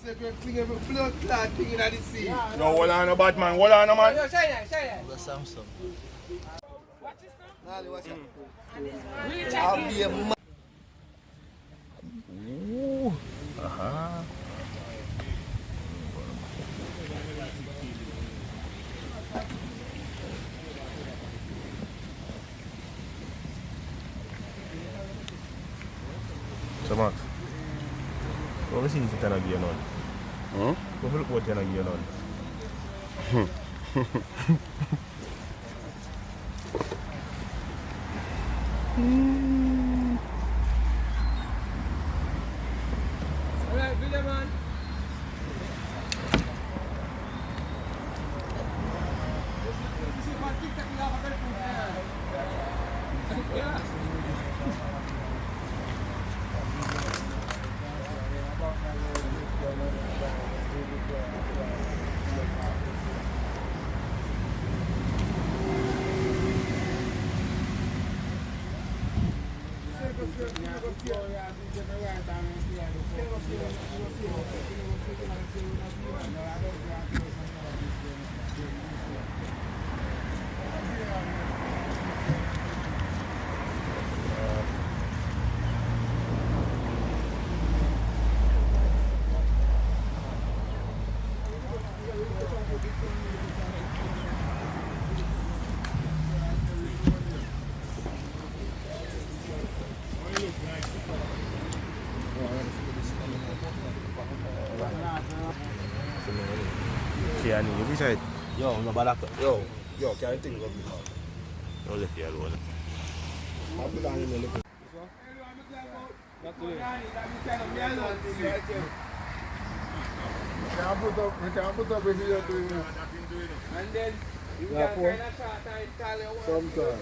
blood clot thing in the sea. No, hold on, no Batman. Hold on, no man. Yo, shine that. The Samsung. Nali, what's up? Reach I'll again. be a man. Aha. So Max, what was it that you again on? What will what you again on? Alright, video man. Kiani, you be said. Yo, no bad actor. Yo, can you think of me? No left here alone. I'll be down in the little. We can't put up a video to him. And then you Yeah, can for- kind of shot and tell you what Sometime.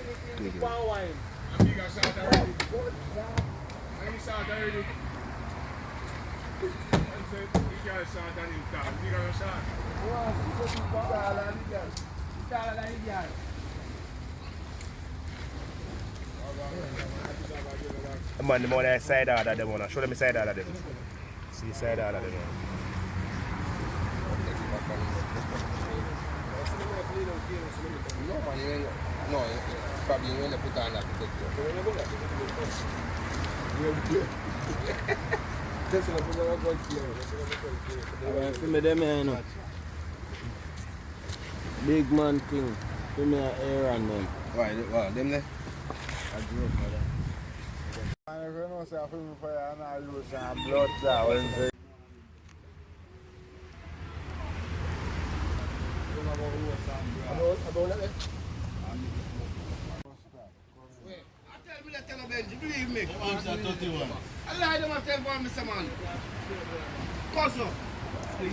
one wine. You got shot already. You shot already. I said, you got shot and you got you got a shot. Tell her that Man, the more they side out of them, wanna show them the side out of them. See the side out of them. No, man, you ain't. No, probably you ain't put on that picture. Just to put on a good clear. Give me them here, you know. Big man king. Give me an air on them. Why, them there? I grew up for them. And if you know, say, I feel me for you, and I use some blood clot, when you say, tell Benji, believe me. I lie them and tell for Mr. Man. Cousin,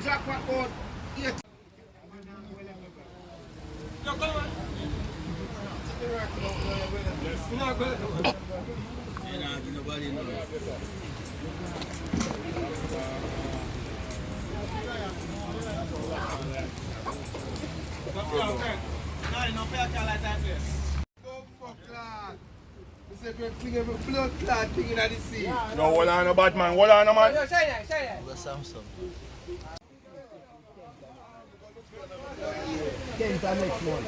jackpot board, yeah. Blood clot thing in the sea. No, hold on, no Batman. Hold on, no man. Yo, shine that. The Samsung. Kenta next month.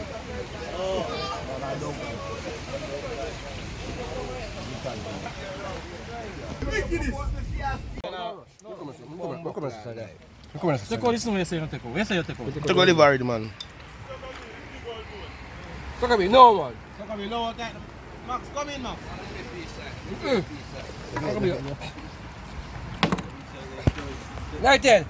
Take all this one, yes, you take all. Yes, you take all. Take Oliver already, man. Look at me, no man. Come in, lower time. Max, come in, Max. Right then.